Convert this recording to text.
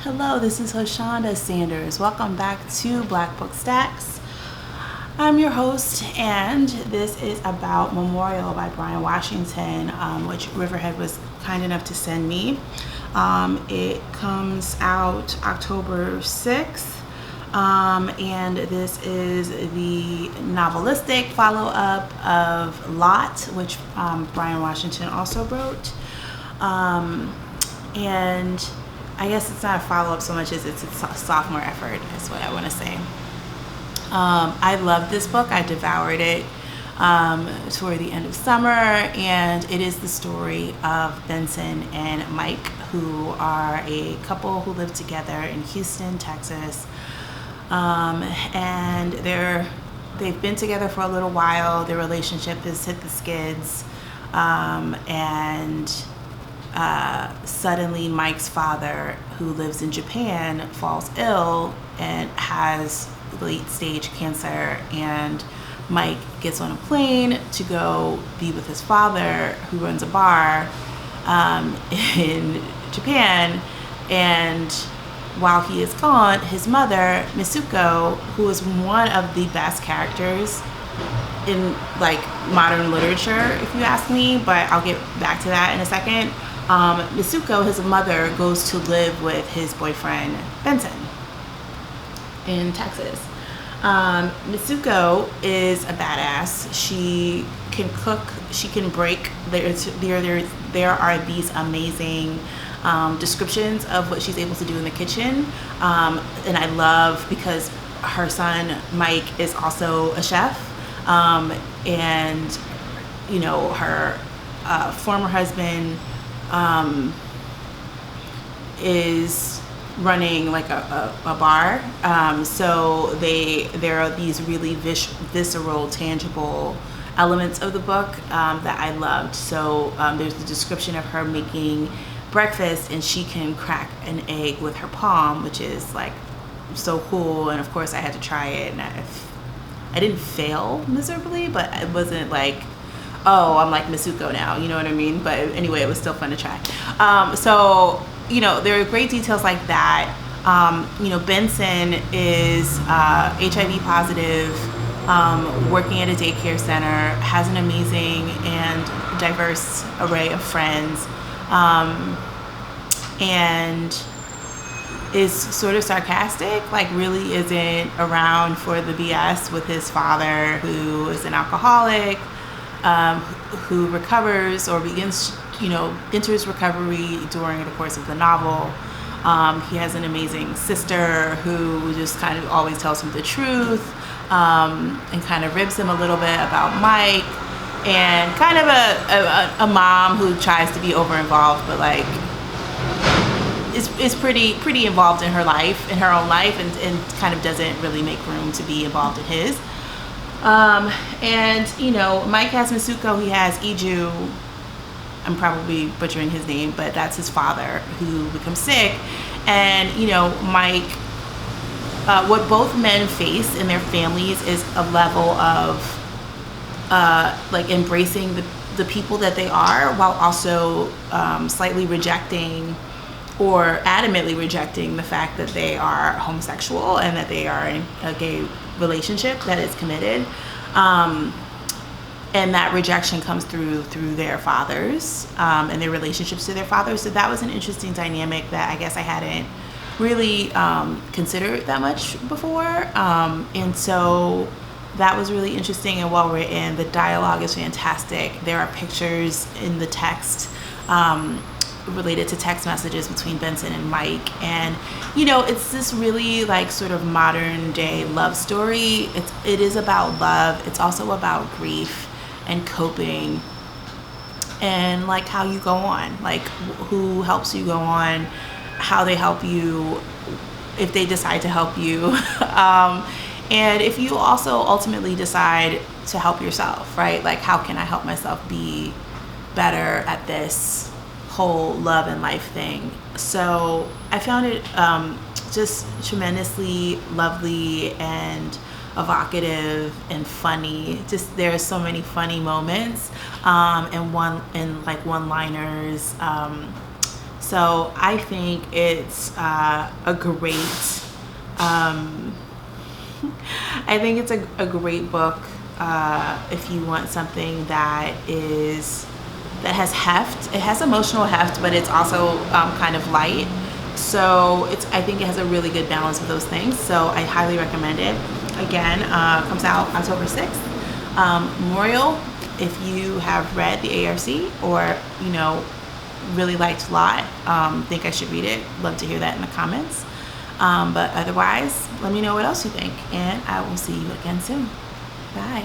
Hello, this is Hoshonda Sanders. Welcome back to Black Book Stacks. I'm your host, and this is about Memorial by Bryan Washington, which Riverhead was kind enough to send me. It comes out October 6th, and this is the novelistic follow-up of Lot, which Bryan Washington also wrote. And I guess it's not a follow-up so much as it's a sophomore effort, is what I want to say. I loved this book. I devoured it toward the end of summer, and it is the story of Benson and Mike, who are a couple who live together in Houston, Texas. And they've been together for a little while. Their relationship has hit the skids, and suddenly Mike's father, who lives in Japan, falls ill and has late stage cancer, and Mike gets on a plane to go be with his father, who runs a bar in Japan. And while he is gone, his mother, Mitsuko, who is one of the best characters in like modern literature, if you ask me, but I'll get back to that in a second. Mitsuko, his mother, goes to live with his boyfriend Benson in Texas. Mitsuko is a badass. She can cook. She can break. There are these amazing descriptions of what she's able to do in the kitchen, and I love because her son Mike is also a chef, and you know her former husband is running like a bar, so there are these really visceral, tangible elements of the book that I loved. So there's the description of her making breakfast, and she can crack an egg with her palm, which is like so cool. And of course I had to try it, and I didn't fail miserably, but it wasn't like, oh, I'm like Mitsuko now, you know what I mean? But anyway, it was still fun to try. So, you know, there are great details like that. You know, Benson is HIV positive, working at a daycare center, has an amazing and diverse array of friends, and is sort of sarcastic, like really isn't around for the BS with his father, who is an alcoholic, who recovers or begins, enters recovery during the course of the novel. He has an amazing sister who just kind of always tells him the truth, and kind of ribs him a little bit about Mike, and kind of a mom who tries to be over involved, but like is pretty involved in her own life, and kind of doesn't really make room to be involved in his. And you know, Mike has Mitsuko, he has Iju, I'm probably butchering his name, but that's his father, who becomes sick. And you know, Mike, what both men face in their families is a level of like embracing the people that they are, while also slightly rejecting or adamantly rejecting the fact that they are homosexual and that they are in a gay relationship that is committed, and that rejection comes through their fathers, and their relationships to their fathers. So that was an interesting dynamic that I guess I hadn't really considered that much before, and so that was really interesting and well written. The dialogue is fantastic. There are pictures in the text related to text messages between Benson and Mike, and you know, it's this really like sort of modern day love story. It is about love. It's also about grief and coping, and like how you go on, like who helps you go on, how they help you if they decide to help you, and if you also ultimately decide to help yourself, right? Like, how can I help myself be better at this whole love and life thing? So I found it just tremendously lovely and evocative and funny. Just there are so many funny moments, and one-liners. So I think it's a great, I think it's a great book if you want something that has heft. It has emotional heft, but it's also kind of light. So I think it has a really good balance of those things. So I highly recommend it. Again, comes out October 6th. Memorial, if you have read the ARC or, really liked Lot, think I should read it, love to hear that in the comments. But otherwise, let me know what else you think, and I will see you again soon. Bye.